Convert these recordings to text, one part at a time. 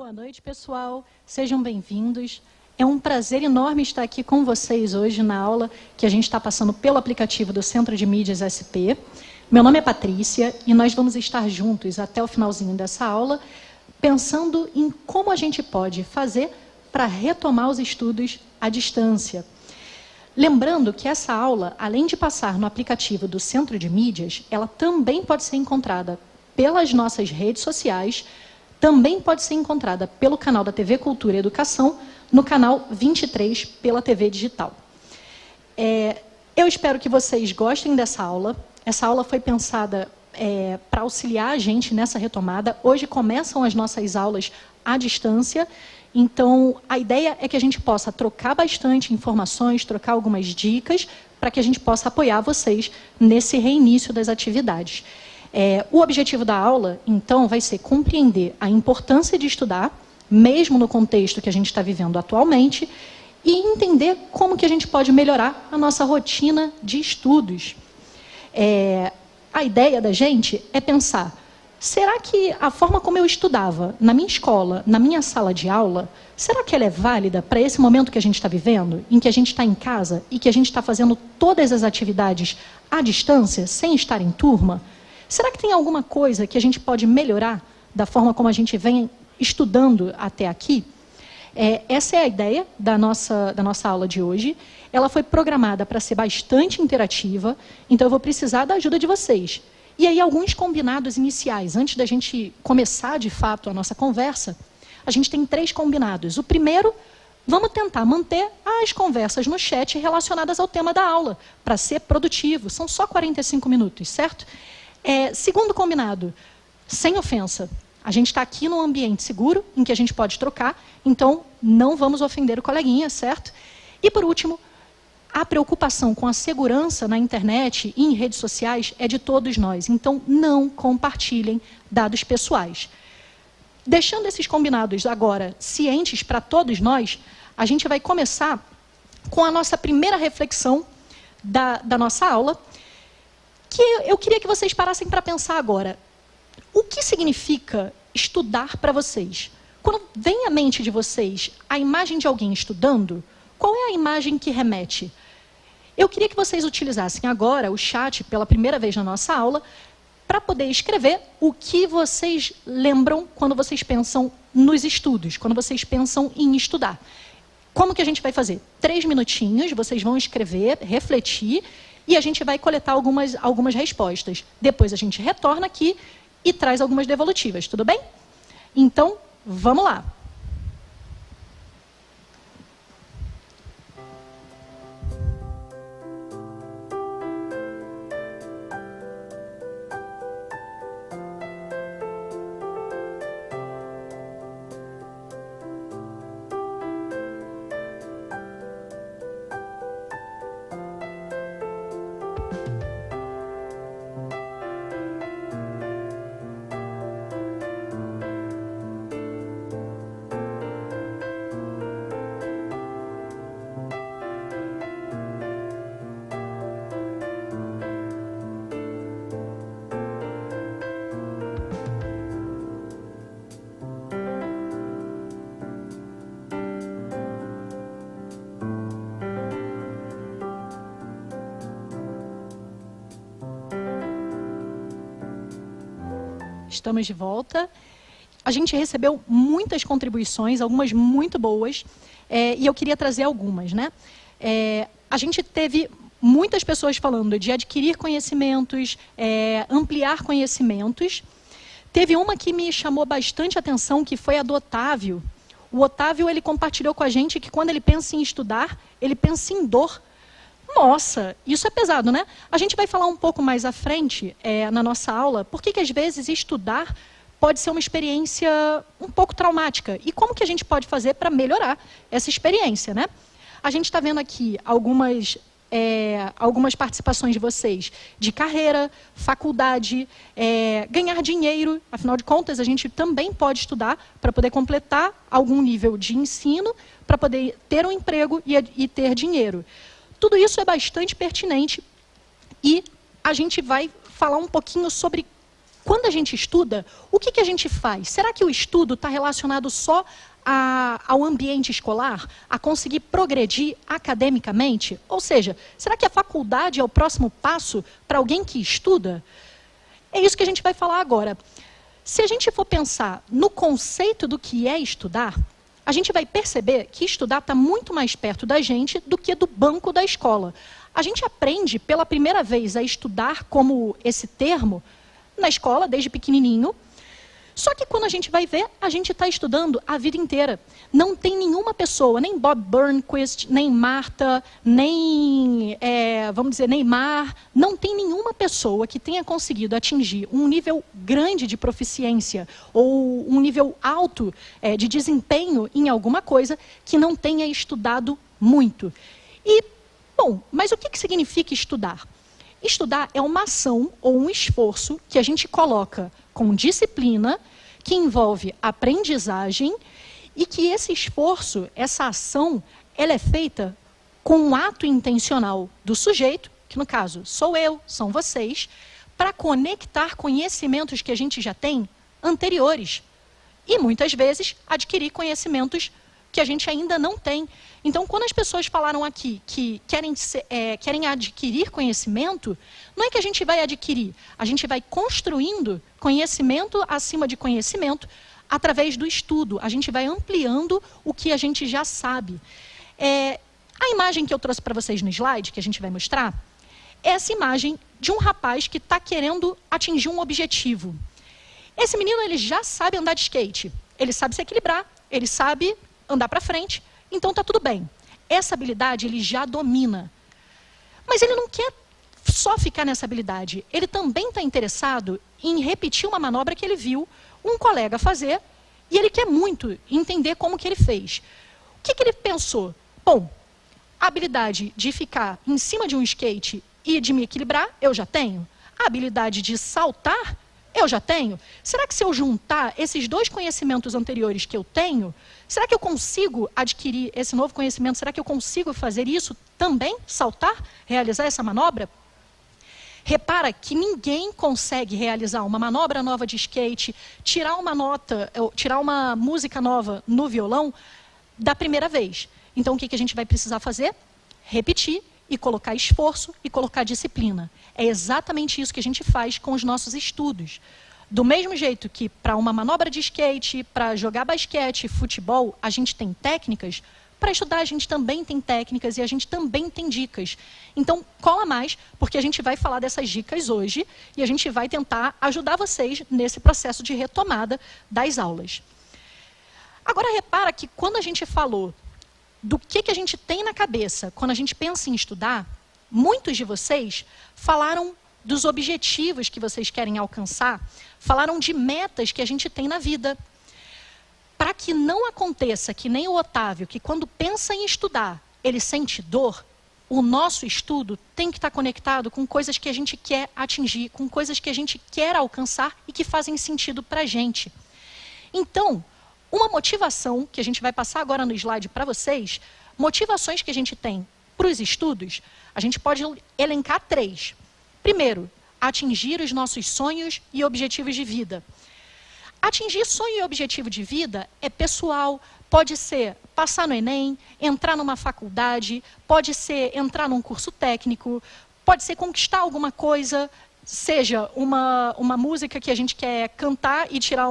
Boa noite, pessoal. Sejam bem-vindos. É um prazer enorme estar aqui com vocês hoje na aula que a gente está passando pelo aplicativo do Centro de Mídias SP. Meu nome é Patrícia e nós vamos estar juntos até o finalzinho dessa aula, pensando em como a gente pode fazer para retomar os estudos à distância. Lembrando que essa aula, além de passar no aplicativo do Centro de Mídias, ela também pode ser encontrada pelas nossas redes sociais, também pode ser encontrada pelo canal da TV Cultura e Educação, no canal 23 pela TV Digital. Eu espero que vocês gostem dessa aula. Essa aula foi pensada para auxiliar a gente nessa retomada. Hoje começam as nossas aulas à distância, então a ideia é que a gente possa trocar bastante informações, trocar algumas dicas, para que a gente possa apoiar vocês nesse reinício das atividades. O objetivo da aula, então, vai ser compreender a importância de estudar, mesmo no contexto que a gente está vivendo atualmente, e entender como que a gente pode melhorar a nossa rotina de estudos. A ideia da gente é pensar, será que a forma como eu estudava na minha escola, na minha sala de aula, será que ela é válida para esse momento que a gente está vivendo, em que a gente está em casa e que a gente está fazendo todas as atividades à distância, sem estar em turma? Será que tem alguma coisa que a gente pode melhorar da forma como a gente vem estudando até aqui? Essa é a ideia da nossa aula de hoje. Ela foi programada para ser bastante interativa, então eu vou precisar da ajuda de vocês. E aí, alguns combinados iniciais. Antes da gente começar, de fato, a nossa conversa, a gente tem 3 combinados. O primeiro, vamos tentar manter as conversas no chat relacionadas ao tema da aula, para ser produtivo. São só 45 minutos, certo? Segundo combinado, sem ofensa. A gente está aqui num ambiente seguro, em que a gente pode trocar, então não vamos ofender o coleguinha, certo? E por último, a preocupação com a segurança na internet e em redes sociais é de todos nós, então não compartilhem dados pessoais. Deixando esses combinados agora cientes para todos nós, a gente vai começar com a nossa primeira reflexão da nossa aula, que eu queria que vocês parassem para pensar agora. O que significa estudar para vocês? Quando vem à mente de vocês a imagem de alguém estudando, qual é a imagem que remete? Eu queria que vocês utilizassem agora o chat pela primeira vez na nossa aula para poder escrever o que vocês lembram quando vocês pensam nos estudos, quando vocês pensam em estudar. Como que a gente vai fazer? 3 minutinhos, vocês vão escrever, refletir, e a gente vai coletar algumas respostas. Depois a gente retorna aqui e traz algumas devolutivas, tudo bem? Então, vamos lá. Estamos de volta. A gente recebeu muitas contribuições, algumas muito boas, e eu queria trazer algumas, né? A gente teve muitas pessoas falando de adquirir conhecimentos, ampliar conhecimentos. Teve uma que me chamou bastante atenção, que foi a do Otávio. O Otávio, ele compartilhou com a gente que quando ele pensa em estudar, ele pensa em dor. Nossa, isso é pesado, né? A gente vai falar um pouco mais à frente, na nossa aula, por que às vezes estudar pode ser uma experiência um pouco traumática. E como que a gente pode fazer para melhorar essa experiência, né? A gente está vendo aqui algumas participações de vocês de carreira, faculdade, ganhar dinheiro. Afinal de contas, a gente também pode estudar para poder completar algum nível de ensino, para poder ter um emprego e ter dinheiro. Tudo isso é bastante pertinente e a gente vai falar um pouquinho sobre Quando a gente estuda, o que a gente faz? Será que o estudo está relacionado só ao ambiente escolar, a conseguir progredir academicamente? Ou seja, será que a faculdade é o próximo passo para alguém que estuda? É isso que a gente vai falar agora. Se a gente for pensar no conceito do que é estudar, a gente vai perceber que estudar está muito mais perto da gente do que do banco da escola. A gente aprende pela primeira vez a estudar como esse termo na escola, desde pequenininho. Só que quando a gente vai ver, a gente está estudando a vida inteira. Não tem nenhuma pessoa, nem Bob Burnquist, nem Marta, nem, vamos dizer, Neymar, não tem nenhuma pessoa que tenha conseguido atingir um nível grande de proficiência ou um nível alto de desempenho em alguma coisa que não tenha estudado muito. E, bom, mas o que significa estudar? Estudar é uma ação ou um esforço que a gente coloca com disciplina, que envolve aprendizagem, e que esse esforço, essa ação, ela é feita com um ato intencional do sujeito, que no caso sou eu, são vocês, para conectar conhecimentos que a gente já tem anteriores. E muitas vezes adquirir conhecimentos que a gente ainda não tem. Então, quando as pessoas falaram aqui que querem adquirir conhecimento, não é que a gente vai adquirir, a gente vai construindo conhecimento acima de conhecimento através do estudo. A gente vai ampliando o que a gente já sabe. A imagem que eu trouxe para vocês no slide, que a gente vai mostrar, é essa imagem de um rapaz que está querendo atingir um objetivo. Esse menino, ele já sabe andar de skate, ele sabe se equilibrar, ele sabe andar para frente, então está tudo bem. Essa habilidade ele já domina. Mas ele não quer só ficar nessa habilidade. Ele também está interessado em repetir uma manobra que ele viu um colega fazer e ele quer muito entender como que ele fez. O que ele pensou? Bom, a habilidade de ficar em cima de um skate e de me equilibrar, eu já tenho. A habilidade de saltar, eu já tenho. Será que se eu juntar esses dois conhecimentos anteriores que eu tenho, será que eu consigo adquirir esse novo conhecimento? Será que eu consigo fazer isso também? Saltar? Realizar essa manobra? Repara que ninguém consegue realizar uma manobra nova de skate, tirar uma nota, tirar uma música nova no violão da primeira vez. Então, o que a gente vai precisar fazer? Repetir e colocar esforço e colocar disciplina. É exatamente isso que a gente faz com os nossos estudos. Do mesmo jeito que para uma manobra de skate, para jogar basquete, futebol, a gente tem técnicas, para estudar a gente também tem técnicas e a gente também tem dicas. Então, cola mais, porque a gente vai falar dessas dicas hoje e a gente vai tentar ajudar vocês nesse processo de retomada das aulas. Agora, repara que quando a gente falou do que a gente tem na cabeça quando a gente pensa em estudar, muitos de vocês falaram dos objetivos que vocês querem alcançar, falaram de metas que a gente tem na vida. Para que não aconteça que nem o Otávio, que quando pensa em estudar, ele sente dor, o nosso estudo tem que estar conectado com coisas que a gente quer atingir, com coisas que a gente quer alcançar e que fazem sentido para a gente. Então, uma motivação, que a gente vai passar agora no slide para vocês, motivações que a gente tem para os estudos, a gente pode elencar 3. Primeiro, atingir os nossos sonhos e objetivos de vida. Atingir sonho e objetivo de vida é pessoal, pode ser passar no Enem, entrar numa faculdade, pode ser entrar num curso técnico, pode ser conquistar alguma coisa, seja uma música que a gente quer cantar e tirar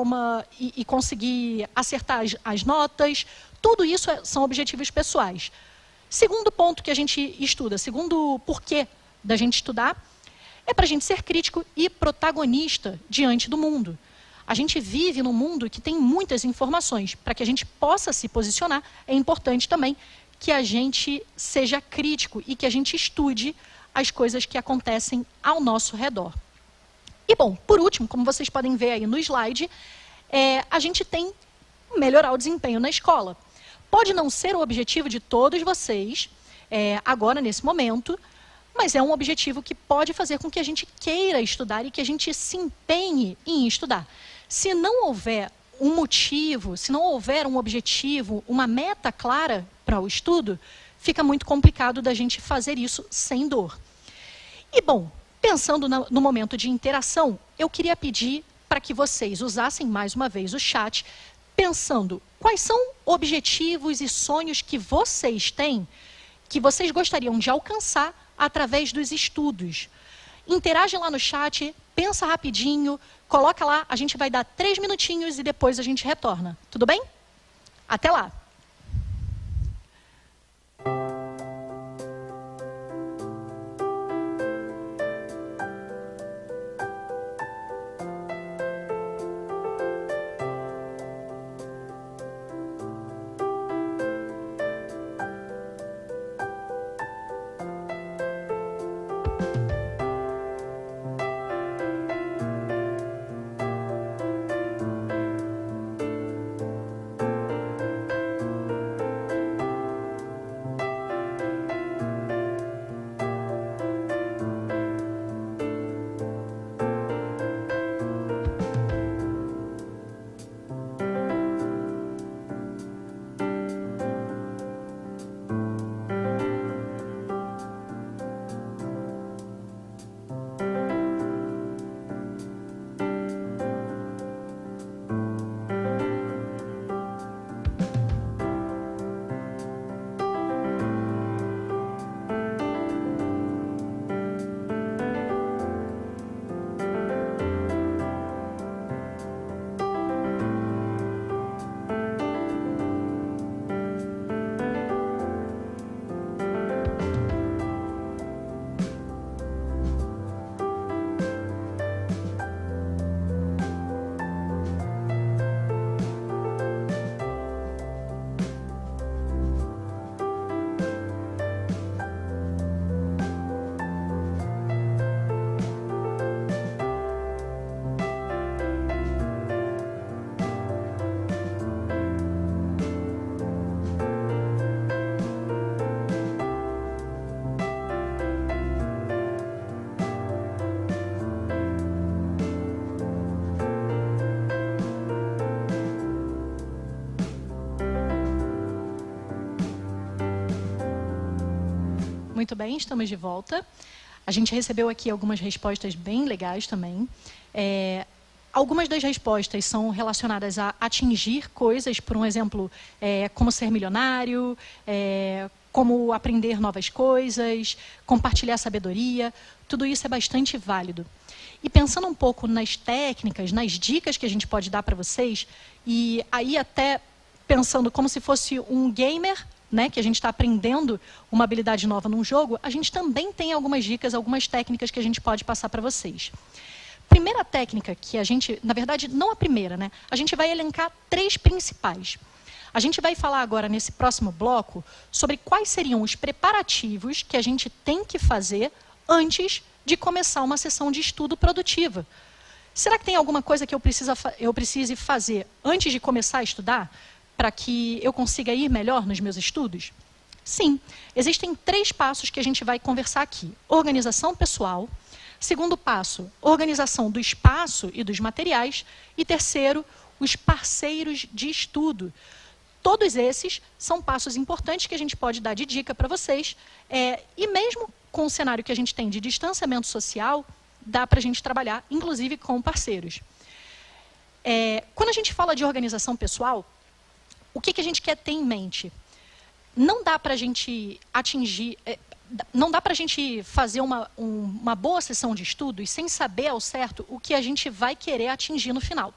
e conseguir acertar as notas. Tudo isso são objetivos pessoais. Segundo ponto que a gente estuda, segundo porquê da gente estudar, é para a gente ser crítico e protagonista diante do mundo. A gente vive num mundo que tem muitas informações. Para que a gente possa se posicionar, é importante também que a gente seja crítico e que a gente estude as coisas que acontecem ao nosso redor. E, bom, por último, como vocês podem ver aí no slide, a gente tem melhorar o desempenho na escola. Pode não ser o objetivo de todos vocês, agora, nesse momento, mas é um objetivo que pode fazer com que a gente queira estudar e que a gente se empenhe em estudar. Se não houver um motivo, se não houver um objetivo, uma meta clara para o estudo, fica muito complicado da gente fazer isso sem dor. E, bom, Pensando no momento de interação, eu queria pedir para que vocês usassem mais uma vez o chat, pensando quais são objetivos e sonhos que vocês têm, que vocês gostariam de alcançar através dos estudos. Interage lá no chat, pensa rapidinho, coloca lá, a gente vai dar 3 minutinhos e depois a gente retorna. Tudo bem? Até lá! Muito bem, estamos de volta. A gente recebeu aqui algumas respostas bem legais também. Algumas das respostas são relacionadas a atingir coisas, por um exemplo, como ser milionário, como aprender novas coisas, compartilhar sabedoria. Tudo isso é bastante válido. E pensando um pouco nas técnicas, nas dicas que a gente pode dar para vocês, e aí até pensando como se fosse um gamer, né, que a gente está aprendendo uma habilidade nova num jogo, a gente também tem algumas dicas, algumas técnicas que a gente pode passar para vocês. Primeira técnica que a gente, na verdade, não a primeira, né? A gente vai elencar 3 principais. A gente vai falar agora, nesse próximo bloco, sobre quais seriam os preparativos que a gente tem que fazer antes de começar uma sessão de estudo produtiva. Será que tem alguma coisa que eu precise fazer antes de começar a estudar, para que eu consiga ir melhor nos meus estudos? Sim, existem 3 passos que a gente vai conversar aqui. Organização pessoal. Segundo passo, organização do espaço e dos materiais. E terceiro, os parceiros de estudo. Todos esses são passos importantes que a gente pode dar de dica para vocês. E mesmo com o cenário que a gente tem de distanciamento social, dá para a gente trabalhar, inclusive, com parceiros. Quando a gente fala de organização pessoal, o que a gente quer ter em mente? Não dá para a gente atingir, não dá para a gente fazer uma boa sessão de estudos sem saber ao certo o que a gente vai querer atingir no final.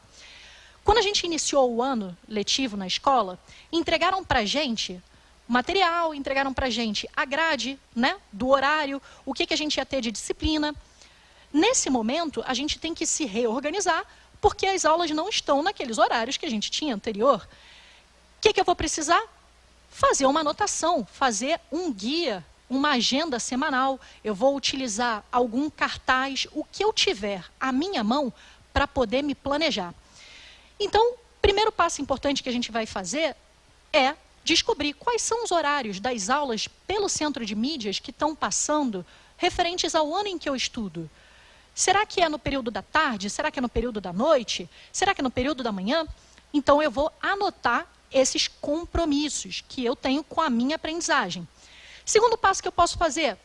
Quando a gente iniciou o ano letivo na escola, entregaram para a gente material, entregaram para a gente a grade, né, do horário, o que a gente ia ter de disciplina. Nesse momento, a gente tem que se reorganizar, porque as aulas não estão naqueles horários que a gente tinha anterior. O que eu vou precisar? Fazer uma anotação, fazer um guia, uma agenda semanal. Eu vou utilizar algum cartaz, o que eu tiver à minha mão para poder me planejar. Então, o primeiro passo importante que a gente vai fazer é descobrir quais são os horários das aulas pelo centro de mídias que estão passando referentes ao ano em que eu estudo. Será que é no período da tarde? Será que é no período da noite? Será que é no período da manhã? Então, eu vou anotar esses compromissos que eu tenho com a minha aprendizagem. Segundo passo que eu posso fazer,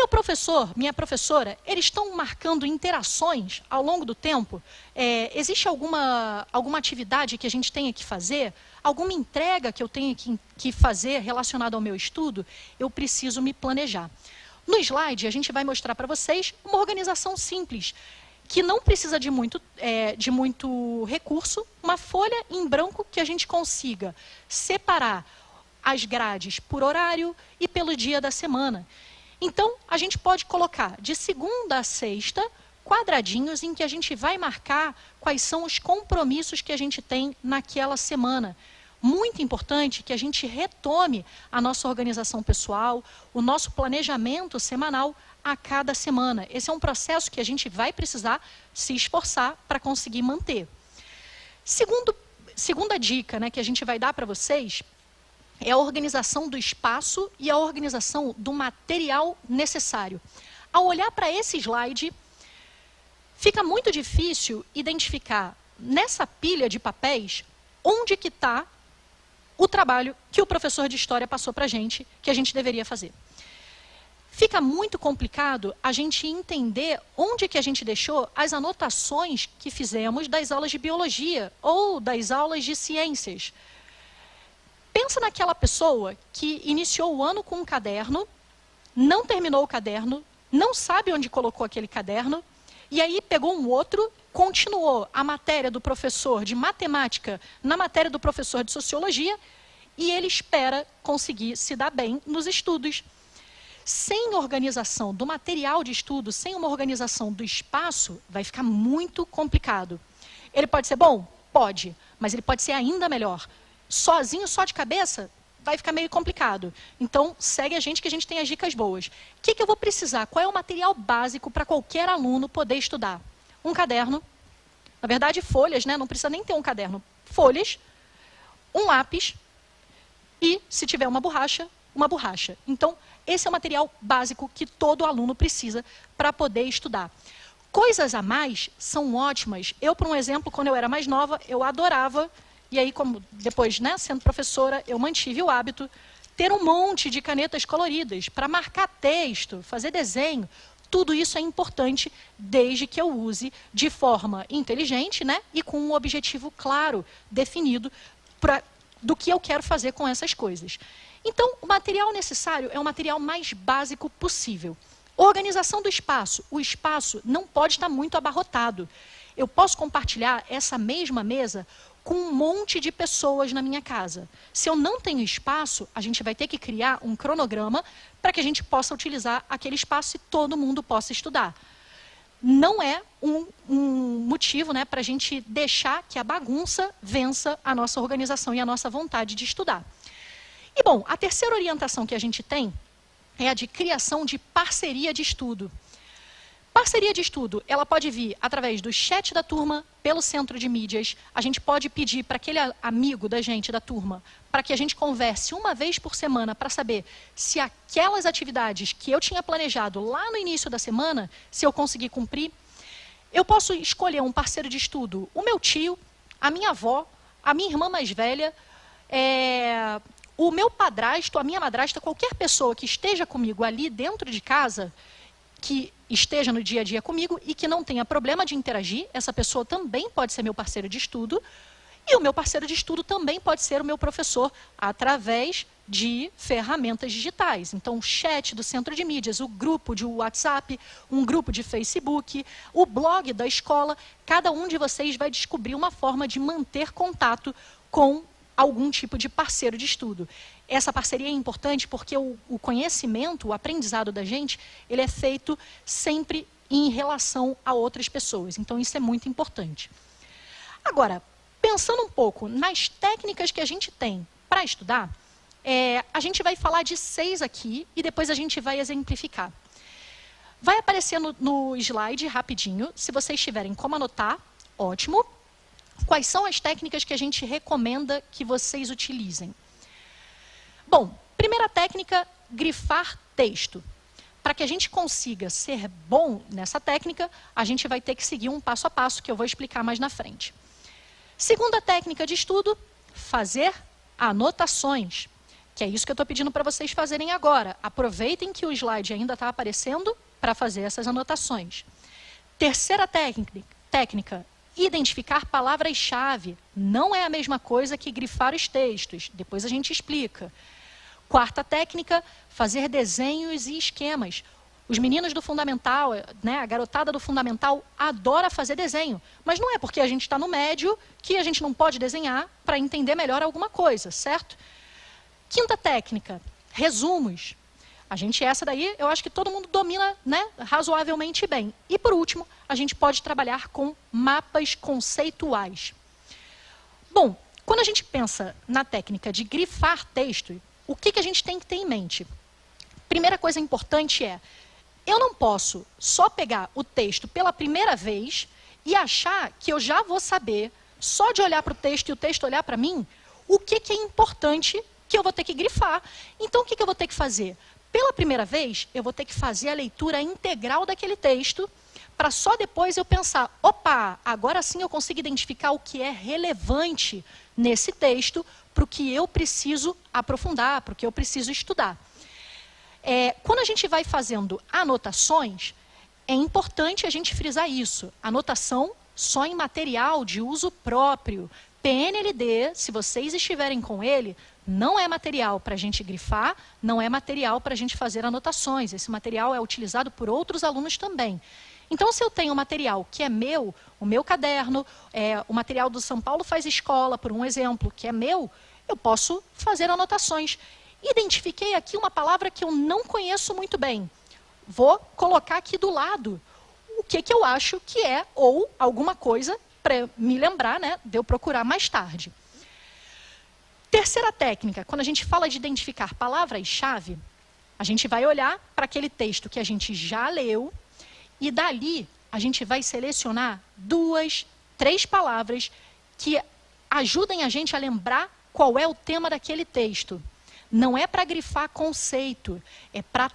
meu professor, minha professora, eles estão marcando interações ao longo do tempo? Existe alguma atividade que a gente tenha que fazer? Alguma entrega que eu tenha que fazer relacionada ao meu estudo? Eu preciso me planejar. No slide, a gente vai mostrar para vocês uma organização simples, que não precisa de muito recurso, uma folha em branco que a gente consiga separar as grades por horário e pelo dia da semana. Então, a gente pode colocar de segunda a sexta quadradinhos em que a gente vai marcar quais são os compromissos que a gente tem naquela semana. Muito importante que a gente retome a nossa organização pessoal, o nosso planejamento semanal a cada semana. Esse é um processo que a gente vai precisar se esforçar para conseguir manter. Segunda dica, né, que a gente vai dar para vocês é a organização do espaço e a organização do material necessário. Ao olhar para esse slide, fica muito difícil identificar nessa pilha de papéis onde que está o trabalho que o professor de história passou para a gente, que a gente deveria fazer. Fica muito complicado a gente entender onde que a gente deixou as anotações que fizemos das aulas de biologia ou das aulas de ciências. Pensa naquela pessoa que iniciou o ano com um caderno, não terminou o caderno, não sabe onde colocou aquele caderno, e aí pegou um outro, continuou a matéria do professor de matemática na matéria do professor de sociologia, e ele espera conseguir se dar bem nos estudos. Sem organização do material de estudo, sem uma organização do espaço, vai ficar muito complicado. Ele pode ser bom? Pode, mas ele pode ser ainda melhor. Sozinho, só de cabeça, vai ficar meio complicado. Então, segue a gente que a gente tem as dicas boas. O que eu vou precisar? Qual é o material básico para qualquer aluno poder estudar? Um caderno, na verdade folhas, né? Não precisa nem ter um caderno. Folhas, um lápis e, se tiver uma borracha, uma borracha. Então, esse é o material básico que todo aluno precisa para poder estudar. Coisas a mais são ótimas. Eu, por um exemplo, quando eu era mais nova, eu adorava. E aí, como depois, né, sendo professora, eu mantive o hábito ter um monte de canetas coloridas para marcar texto, fazer desenho. Tudo isso é importante desde que eu use de forma inteligente, né, e com um objetivo claro, definido do que eu quero fazer com essas coisas. Então, o material necessário é o material mais básico possível. Organização do espaço. O espaço não pode estar muito abarrotado. Eu posso compartilhar essa mesma mesa com um monte de pessoas na minha casa. Se eu não tenho espaço, a gente vai ter que criar um cronograma para que a gente possa utilizar aquele espaço e todo mundo possa estudar. Não é um motivo, né, para a gente deixar que a bagunça vença a nossa organização e a nossa vontade de estudar. E, bom, a terceira orientação que a gente tem é a de criação de parceria de estudo. Parceria de estudo, ela pode vir através do chat da turma, pelo centro de mídias. A gente pode pedir para aquele amigo da gente, da turma, para que a gente converse uma vez por semana para saber se aquelas atividades que eu tinha planejado lá no início da semana, se eu conseguir cumprir. Eu posso escolher um parceiro de estudo, o meu tio, a minha avó, a minha irmã mais velha, o meu padrasto, a minha madrasta, qualquer pessoa que esteja comigo ali dentro de casa, que esteja no dia a dia comigo e que não tenha problema de interagir, essa pessoa também pode ser meu parceiro de estudo, e o meu parceiro de estudo também pode ser o meu professor, através de ferramentas digitais. Então, o chat do centro de mídias, o grupo de WhatsApp, um grupo de Facebook, o blog da escola, cada um de vocês vai descobrir uma forma de manter contato com algum tipo de parceiro de estudo. Essa parceria é importante porque o conhecimento, o aprendizado da gente, ele é feito sempre em relação a outras pessoas. Então, isso é muito importante. Agora, pensando um pouco nas técnicas que a gente tem para estudar, a gente vai falar de 6 aqui e depois a gente vai exemplificar. Vai aparecer no slide rapidinho, se vocês tiverem como anotar, ótimo. Quais são as técnicas que a gente recomenda que vocês utilizem? Bom, primeira técnica, grifar texto. Para que a gente consiga ser bom nessa técnica, a gente vai ter que seguir um passo a passo que eu vou explicar mais na frente. Segunda técnica de estudo, fazer anotações. que é isso que eu estou pedindo para vocês fazerem agora. Aproveitem que o slide ainda está aparecendo para fazer essas anotações. Terceira técnica, identificar palavras-chave. Não é a mesma coisa que grifar os textos. Depois a gente explica. Quarta técnica, fazer desenhos e esquemas. Os meninos do fundamental, né, a garotada do fundamental adora fazer desenho. Mas não é porque a gente está no médio que a gente não pode desenhar para entender melhor alguma coisa, certo? Quinta técnica, resumos. Essa daí, eu acho que todo mundo domina, né, razoavelmente bem. E por último, a gente pode trabalhar com mapas conceituais. Bom, quando a gente pensa na técnica de grifar texto, o que a gente tem que ter em mente? Primeira coisa importante é, eu não posso só pegar o texto pela primeira vez e achar que eu já vou saber, só de olhar para o texto e o texto olhar para mim, o que é importante que eu vou ter que grifar. Então, o que eu vou ter que fazer? Pela primeira vez, eu vou ter que fazer a leitura integral daquele texto, para só depois eu pensar, opa, agora sim eu consigo identificar o que é relevante nesse texto, para o que eu preciso aprofundar, para o que eu preciso estudar. Quando a gente vai fazendo anotações, é importante a gente frisar isso. Anotação só em material de uso próprio. PNLD, se vocês estiverem com ele, não é material para a gente grifar, não é material para a gente fazer anotações. Esse material é utilizado por outros alunos também. Então, se eu tenho um material que é meu, o meu caderno, o material do São Paulo Faz Escola, por um exemplo, que é meu, eu posso fazer anotações. Identifiquei aqui uma palavra que eu não conheço muito bem. Vou colocar aqui do lado o que eu acho que é, ou alguma coisa, para me lembrar, né, de eu procurar mais tarde. Terceira técnica, quando a gente fala de identificar palavras-chave, a gente vai olhar para aquele texto que a gente já leu e dali a gente vai selecionar 2, 3 palavras que ajudem a gente a lembrar qual é o tema daquele texto. Não é para grifar conceito, é para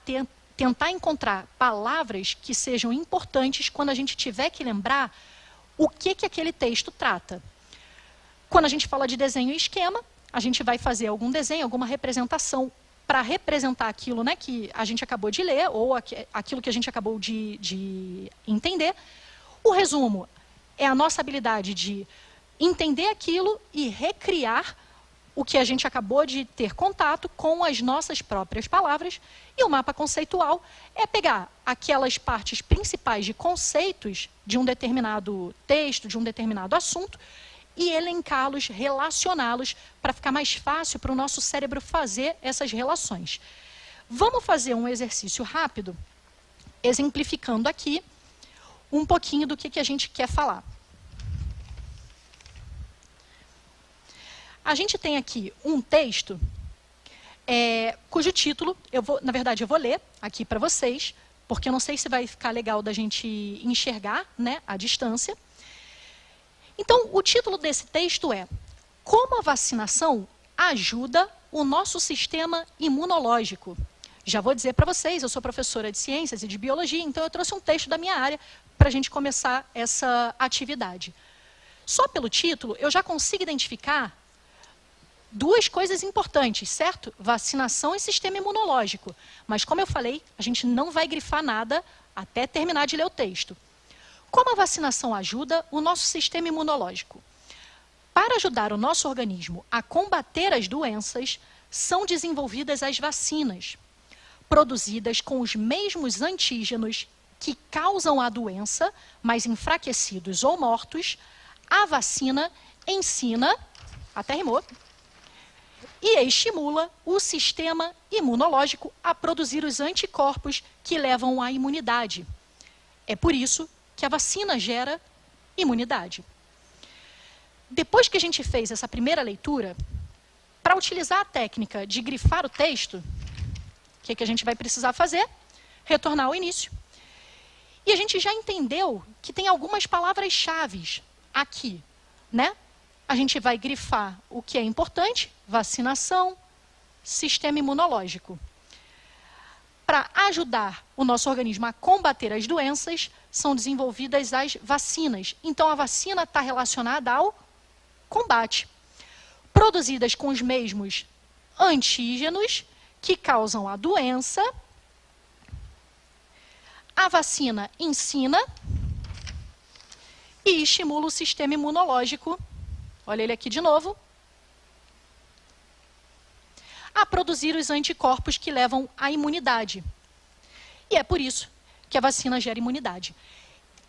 tentar encontrar palavras que sejam importantes quando a gente tiver que lembrar o que aquele texto trata. Quando a gente fala de desenho e esquema, a gente vai fazer algum desenho, alguma representação para representar aquilo, né, que a gente acabou de ler ou aquilo que a gente acabou de entender. O resumo é a nossa habilidade de entender aquilo e recriar o que a gente acabou de ter contato com as nossas próprias palavras. E o mapa conceitual é pegar aquelas partes principais de conceitos de um determinado texto, de um determinado assunto, e elencá-los, relacioná-los, para ficar mais fácil para o nosso cérebro fazer essas relações. Vamos fazer um exercício rápido, exemplificando aqui um pouquinho do que a gente quer falar. A gente tem aqui um texto cujo título, na verdade eu vou ler aqui para vocês, porque eu não sei se vai ficar legal da gente enxergar, né, à distância. Então, o título desse texto é Como a vacinação ajuda o nosso sistema imunológico. Já vou dizer para vocês, eu sou professora de ciências e de biologia, então eu trouxe um texto da minha área para a gente começar essa atividade. Só pelo título, eu já consigo identificar 2 coisas importantes, certo? Vacinação e sistema imunológico. Mas, como eu falei, a gente não vai grifar nada até terminar de ler o texto. Como a vacinação ajuda o nosso sistema imunológico? Para ajudar o nosso organismo a combater as doenças, são desenvolvidas as vacinas, produzidas com os mesmos antígenos que causam a doença, mas enfraquecidos ou mortos. A vacina ensina, até rimou, e estimula o sistema imunológico a produzir os anticorpos que levam à imunidade. É por isso que a vacina gera imunidade. Depois que a gente fez essa primeira leitura, para utilizar a técnica de grifar o texto, o que a gente vai precisar fazer? Retornar ao início. E a gente já entendeu que tem algumas palavras-chave aqui, né? A gente vai grifar o que é importante, vacinação, sistema imunológico. Para ajudar o nosso organismo a combater as doenças, são desenvolvidas as vacinas. Então, a vacina está relacionada ao combate. Produzidas com os mesmos antígenos que causam a doença. A vacina ensina e estimula o sistema imunológico, olha ele aqui de novo, a produzir os anticorpos que levam à imunidade. E é por isso que a vacina gera imunidade.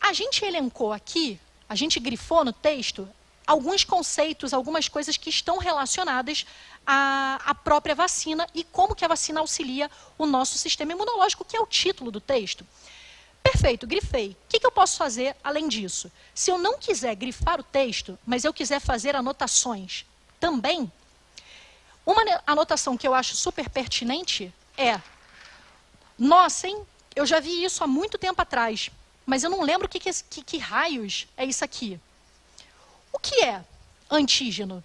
A gente elencou aqui, a gente grifou no texto, alguns conceitos, algumas coisas que estão relacionadas à própria vacina e como que a vacina auxilia o nosso sistema imunológico, que é o título do texto. Perfeito, grifei. O que eu posso fazer além disso? Se eu não quiser grifar o texto, mas eu quiser fazer anotações também, uma anotação que eu acho super pertinente é: nossa, hein? Eu já vi isso há muito tempo atrás, mas eu não lembro que raios é isso aqui. O que é antígeno?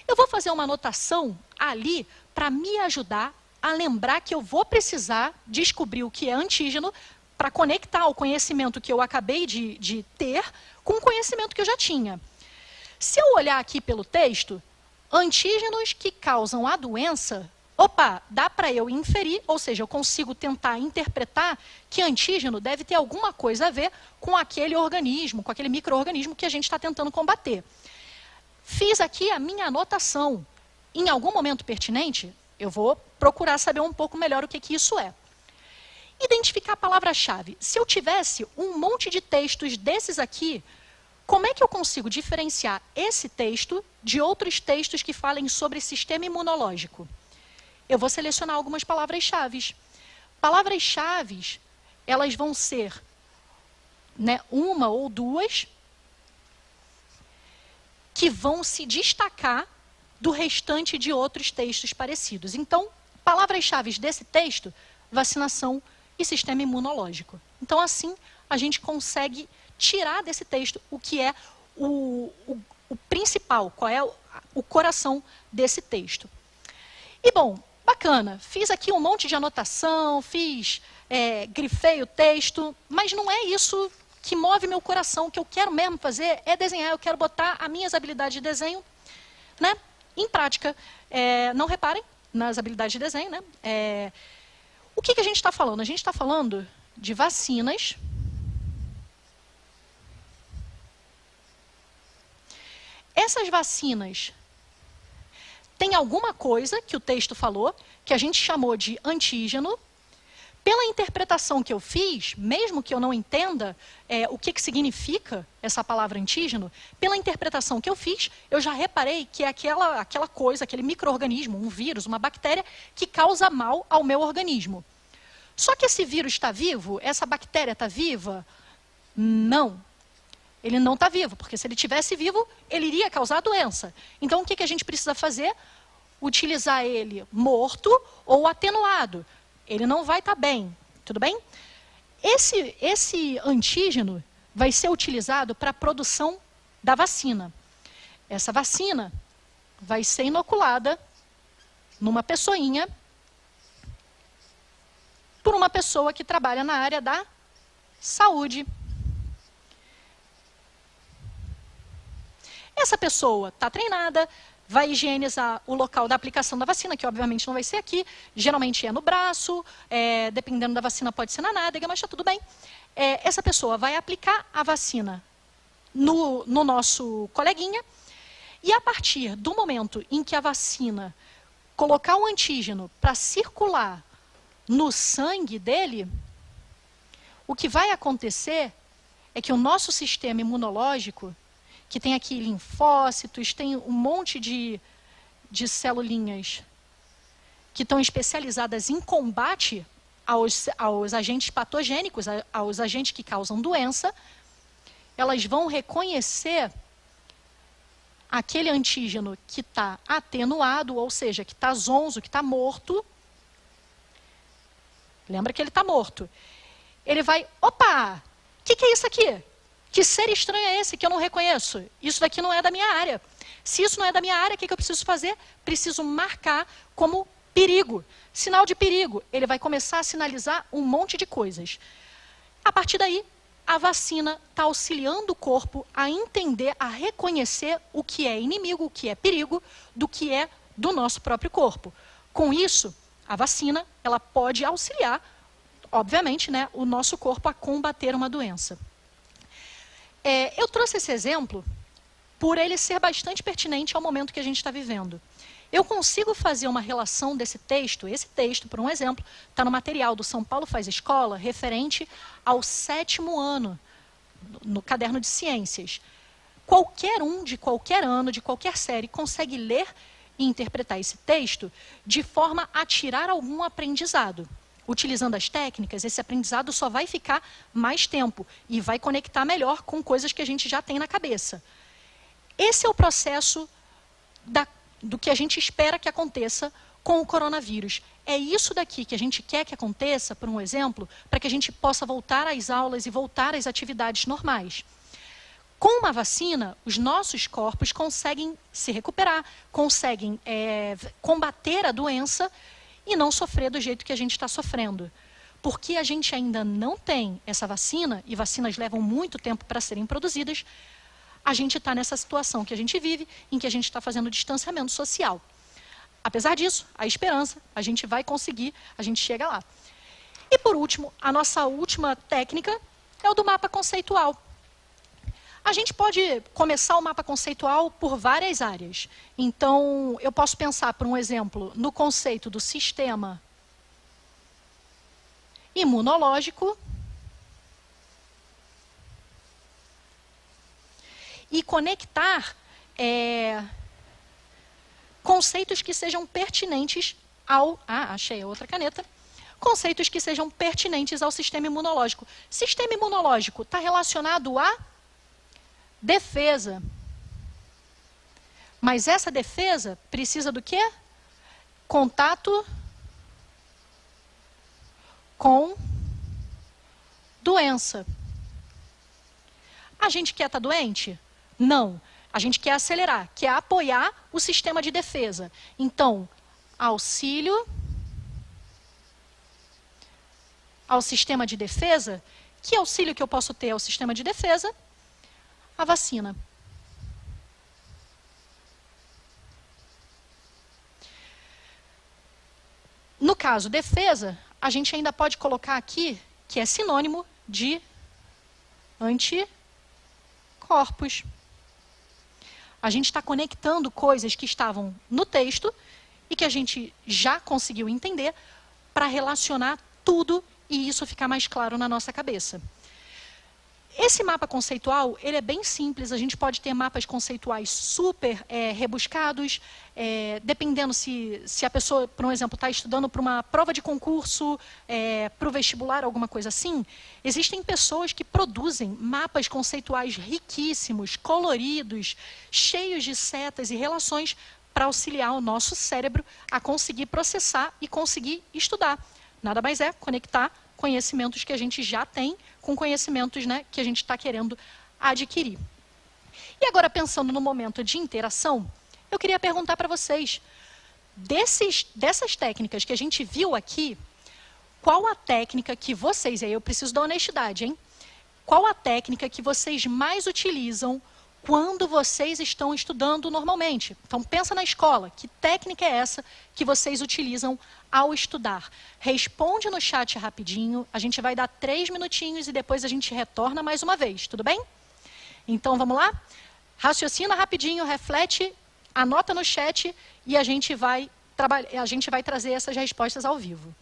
Eu vou fazer uma anotação ali para me ajudar a lembrar que eu vou precisar descobrir o que é antígeno para conectar o conhecimento que eu acabei de ter com o conhecimento que eu já tinha. Se eu olhar aqui pelo texto, antígenos que causam a doença, opa, dá para eu inferir, ou seja, eu consigo tentar interpretar que antígeno deve ter alguma coisa a ver com aquele organismo, com aquele micro-organismo que a gente está tentando combater. Fiz aqui a minha anotação. Em algum momento pertinente, eu vou procurar saber um pouco melhor o que isso é. Identificar a palavra-chave. Se eu tivesse um monte de textos desses aqui, como é que eu consigo diferenciar esse texto de outros textos que falem sobre sistema imunológico? Eu vou selecionar algumas palavras-chave. Palavras-chave, elas vão ser, né, uma ou duas que vão se destacar do restante de outros textos parecidos. Então, palavras-chave desse texto, vacinação e sistema imunológico. Então, assim, a gente consegue tirar desse texto o que é o principal, qual é o coração desse texto. E, bom, bacana, fiz aqui um monte de anotação, grifei o texto, mas não é isso que move meu coração. O que eu quero mesmo fazer é desenhar, eu quero botar as minhas habilidades de desenho, né, em prática. Não reparem nas habilidades de desenho, né? O que a gente está falando? A gente está falando de vacinas. Essas vacinas têm alguma coisa que o texto falou, que a gente chamou de antígeno. Pela interpretação que eu fiz, mesmo que eu não entenda o que significa essa palavra antígeno, pela interpretação que eu fiz, eu já reparei que é aquela coisa, aquele micro-organismo, um vírus, uma bactéria, que causa mal ao meu organismo. Só que esse vírus está vivo? Essa bactéria está viva? Não. Ele não está vivo, porque se ele estivesse vivo, ele iria causar a doença. Então, o que a gente precisa fazer? Utilizar ele morto ou atenuado. Ele não vai estar bem, tudo bem? Esse antígeno vai ser utilizado para a produção da vacina. Essa vacina vai ser inoculada numa pessoinha por uma pessoa que trabalha na área da saúde. Essa pessoa está treinada, vai higienizar o local da aplicação da vacina, que obviamente não vai ser aqui, geralmente é no braço, dependendo da vacina pode ser na nádega, mas está tudo bem. Essa pessoa vai aplicar a vacina no nosso coleguinha, e a partir do momento em que a vacina colocar um antígeno para circular no sangue dele, o que vai acontecer é que o nosso sistema imunológico, que tem aqui linfócitos, tem um monte de celulinhas que estão especializadas em combate aos agentes patogênicos, aos agentes que causam doença, elas vão reconhecer aquele antígeno que está atenuado, ou seja, que está zonzo, que está morto. Lembra que ele está morto. Ele vai, opa, o que é isso aqui? Que ser estranho é esse que eu não reconheço? Isso daqui não é da minha área. Se isso não é da minha área, o que eu preciso fazer? Preciso marcar como perigo. Sinal de perigo. Ele vai começar a sinalizar um monte de coisas. A partir daí, a vacina está auxiliando o corpo a entender, a reconhecer o que é inimigo, o que é perigo, do que é do nosso próprio corpo. Com isso, a vacina ela pode auxiliar, obviamente, né, o nosso corpo a combater uma doença. Eu trouxe esse exemplo por ele ser bastante pertinente ao momento que a gente está vivendo. Eu consigo fazer uma relação desse texto, esse texto, por um exemplo, está no material do São Paulo Faz Escola, referente ao 7º ano, no caderno de ciências. Qualquer um, de qualquer ano, de qualquer série, consegue ler e interpretar esse texto de forma a tirar algum aprendizado. Utilizando as técnicas, esse aprendizado só vai ficar mais tempo e vai conectar melhor com coisas que a gente já tem na cabeça. Esse é o processo do que a gente espera que aconteça com o coronavírus. É isso daqui que a gente quer que aconteça, por um exemplo, para que a gente possa voltar às aulas e voltar às atividades normais. Com uma vacina, os nossos corpos conseguem se recuperar, conseguem combater a doença e não sofrer do jeito que a gente está sofrendo. Porque a gente ainda não tem essa vacina, e vacinas levam muito tempo para serem produzidas, a gente está nessa situação que a gente vive, em que a gente está fazendo distanciamento social. Apesar disso, a esperança, a gente vai conseguir, a gente chega lá. E por último, a nossa última técnica é o do mapa conceitual. A gente pode começar o mapa conceitual por várias áreas. Então, eu posso pensar, por um exemplo, no conceito do sistema imunológico e conectar conceitos que sejam pertinentes ao... achei a outra caneta. Conceitos que sejam pertinentes ao sistema imunológico. Sistema imunológico está relacionado a defesa. Mas essa defesa precisa do quê? Contato com doença. A gente quer estar doente? Não. A gente quer acelerar, quer apoiar o sistema de defesa. Então, auxílio ao sistema de defesa. Que auxílio que eu posso ter ao sistema de defesa? A vacina. No caso defesa, a gente ainda pode colocar aqui que é sinônimo de anticorpos. A gente está conectando coisas que estavam no texto e que a gente já conseguiu entender para relacionar tudo e isso ficar mais claro na nossa cabeça. Esse mapa conceitual, ele é bem simples, a gente pode ter mapas conceituais super rebuscados, dependendo se a pessoa, por um exemplo, está estudando para uma prova de concurso, para o vestibular, alguma coisa assim. Existem pessoas que produzem mapas conceituais riquíssimos, coloridos, cheios de setas e relações para auxiliar o nosso cérebro a conseguir processar e conseguir estudar. Nada mais é conectar conhecimentos que a gente já tem com conhecimentos, né, que a gente está querendo adquirir. E agora, pensando no momento de interação, eu queria perguntar para vocês, dessas técnicas que a gente viu aqui, qual a técnica que vocês, e aí eu preciso da honestidade, hein? Qual a técnica que vocês mais utilizam quando vocês estão estudando normalmente? Então, pensa na escola. Que técnica é essa que vocês utilizam ao estudar? Responde no chat rapidinho. A gente vai dar 3 minutinhos e depois a gente retorna mais uma vez. Tudo bem? Então, vamos lá? Raciocina rapidinho, reflete, anota no chat e a gente vai trazer essas respostas ao vivo.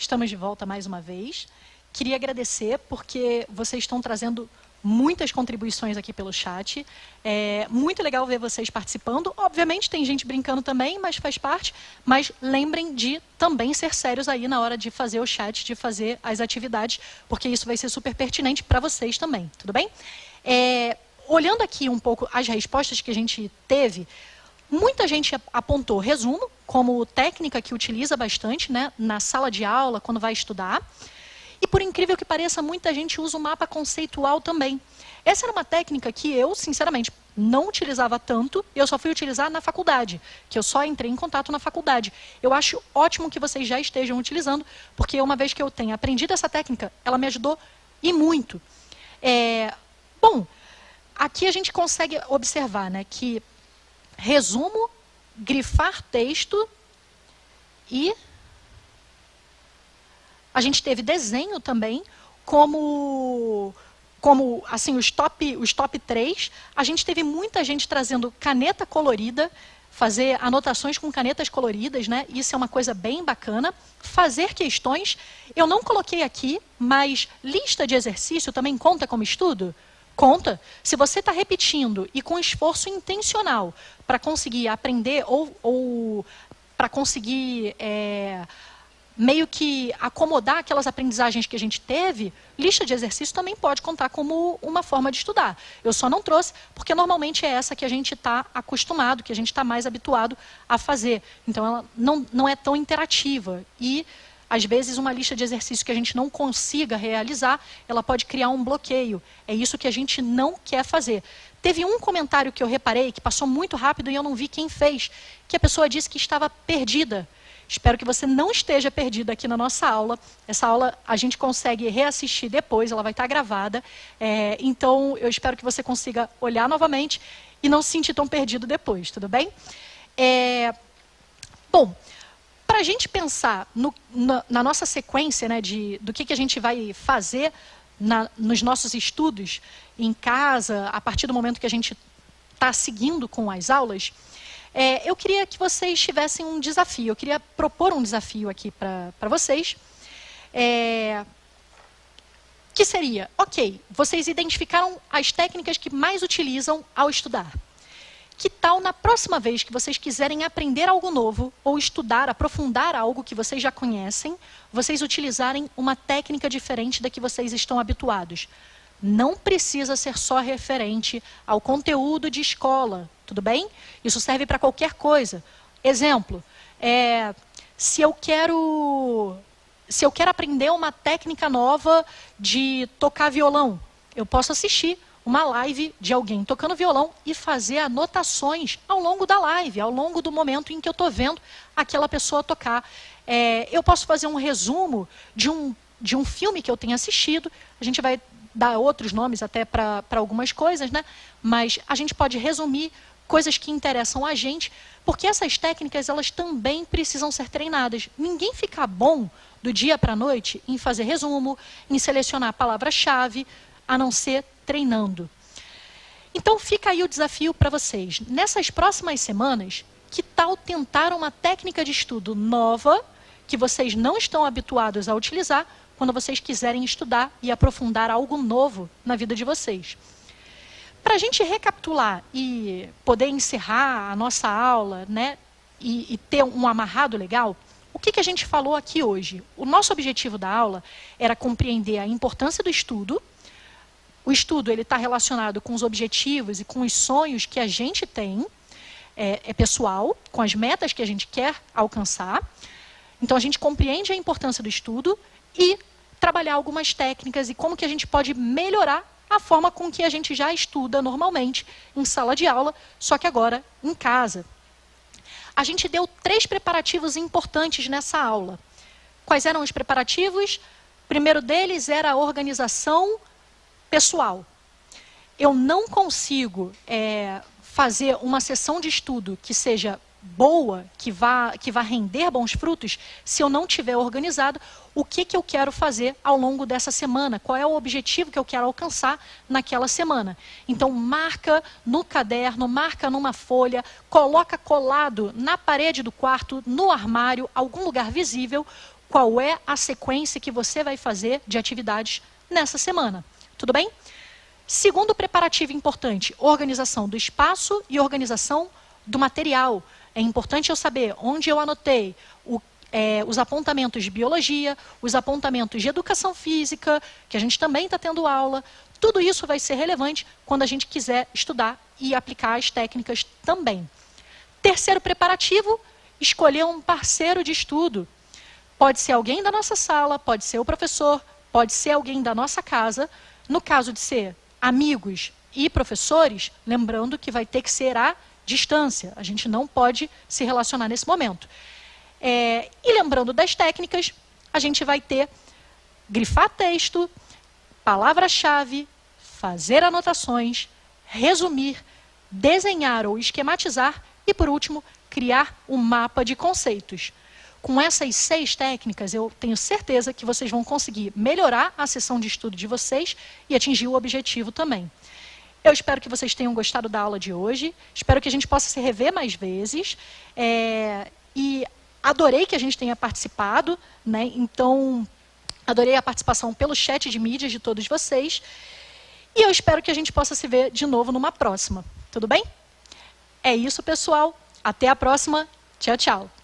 estamos de volta mais uma vez. Queria agradecer porque vocês estão trazendo muitas contribuições aqui pelo chat. É muito legal ver vocês participando. Obviamente tem gente brincando também, mas faz parte. Mas lembrem de também ser sérios aí na hora de fazer o chat, de fazer as atividades, porque isso vai ser super pertinente para vocês também, tudo bem? Olhando aqui um pouco as respostas que a gente teve, muita gente apontou resumo como técnica que utiliza bastante, né, na sala de aula, quando vai estudar. E, por incrível que pareça, muita gente usa o mapa conceitual também. Essa era uma técnica que eu, sinceramente, não utilizava tanto, eu só fui utilizar na faculdade, que eu só entrei em contato na faculdade. Eu acho ótimo que vocês já estejam utilizando, porque uma vez que eu tenha aprendido essa técnica, ela me ajudou e muito. Bom, aqui a gente consegue observar, né, que resumo, grifar texto e a gente teve desenho também, como assim, os top 3. A gente teve muita gente trazendo caneta colorida, fazer anotações com canetas coloridas, né? Isso é uma coisa bem bacana. Fazer questões, eu não coloquei aqui, mas lista de exercício também conta como estudo? Conta. Se você está repetindo e com esforço intencional para conseguir aprender ou para conseguir meio que acomodar aquelas aprendizagens que a gente teve, lista de exercício também pode contar como uma forma de estudar. Eu só não trouxe, porque normalmente é essa que a gente está acostumado, que a gente está mais habituado a fazer. Então, ela não é tão interativa. E, às vezes, uma lista de exercícios que a gente não consiga realizar, ela pode criar um bloqueio. É isso que a gente não quer fazer. Teve um comentário que eu reparei, que passou muito rápido e eu não vi quem fez, que a pessoa disse que estava perdida. Espero que você não esteja perdida aqui na nossa aula. Essa aula a gente consegue reassistir depois, ela vai estar gravada. Então, eu espero que você consiga olhar novamente e não se sentir tão perdido depois, tudo bem? Bom, para a gente pensar na nossa sequência, né, do que a gente vai fazer nos nossos estudos em casa, a partir do momento que a gente está seguindo com as aulas, eu queria que vocês tivessem um desafio. Eu queria propor um desafio aqui para vocês. Que seria, ok, vocês identificaram as técnicas que mais utilizam ao estudar. Que tal, na próxima vez que vocês quiserem aprender algo novo, ou estudar, aprofundar algo que vocês já conhecem, vocês utilizarem uma técnica diferente da que vocês estão habituados? Não precisa ser só referente ao conteúdo de escola, tudo bem? Isso serve para qualquer coisa. Exemplo, se eu quero aprender uma técnica nova de tocar violão, eu posso assistir uma live de alguém tocando violão e fazer anotações ao longo da live, ao longo do momento em que eu estou vendo aquela pessoa tocar. Eu posso fazer um resumo de um filme que eu tenho assistido, a gente vai dar outros nomes até para algumas coisas, né? Mas a gente pode resumir coisas que interessam a gente, porque essas técnicas elas também precisam ser treinadas. Ninguém fica bom do dia para a noite em fazer resumo, em selecionar a palavra-chave, a não ser treinando. Então fica aí o desafio para vocês. Nessas próximas semanas, que tal tentar uma técnica de estudo nova, que vocês não estão habituados a utilizar, quando vocês quiserem estudar e aprofundar algo novo na vida de vocês. Para a gente recapitular e poder encerrar a nossa aula, né, e ter um amarrado legal, o que a gente falou aqui hoje? O nosso objetivo da aula era compreender a importância do estudo. O estudo está relacionado com os objetivos e com os sonhos que a gente tem, pessoal, com as metas que a gente quer alcançar. Então, a gente compreende a importância do estudo e trabalhar algumas técnicas e como que a gente pode melhorar a forma com que a gente já estuda normalmente em sala de aula, só que agora em casa. A gente deu 3 preparativos importantes nessa aula. Quais eram os preparativos? O primeiro deles era a organização pessoal. Eu não consigo fazer uma sessão de estudo que seja boa, que vá render bons frutos, se eu não tiver organizado o que eu quero fazer ao longo dessa semana, qual é o objetivo que eu quero alcançar naquela semana. Então, marca no caderno, marca numa folha, coloca colado na parede do quarto, no armário, algum lugar visível, qual é a sequência que você vai fazer de atividades nessa semana. Tudo bem? Segundo preparativo importante, organização do espaço e organização do material. É importante eu saber onde eu anotei os apontamentos de biologia, os apontamentos de educação física, que a gente também está tendo aula. Tudo isso vai ser relevante quando a gente quiser estudar e aplicar as técnicas também. Terceiro preparativo, escolher um parceiro de estudo. Pode ser alguém da nossa sala, pode ser o professor, pode ser alguém da nossa casa. No caso de ser amigos e professores, lembrando que vai ter que ser à distância. A gente não pode se relacionar nesse momento. E lembrando das técnicas, a gente vai ter grifar texto, palavra-chave, fazer anotações, resumir, desenhar ou esquematizar e, por último, criar um mapa de conceitos. Com essas 6 técnicas, eu tenho certeza que vocês vão conseguir melhorar a sessão de estudo de vocês e atingir o objetivo também. Eu espero que vocês tenham gostado da aula de hoje, espero que a gente possa se rever mais vezes, e adorei que a gente tenha participado, né? Então, adorei a participação pelo chat de mídias de todos vocês, e eu espero que a gente possa se ver de novo numa próxima. Tudo bem? É isso, pessoal. Até a próxima. Tchau, tchau.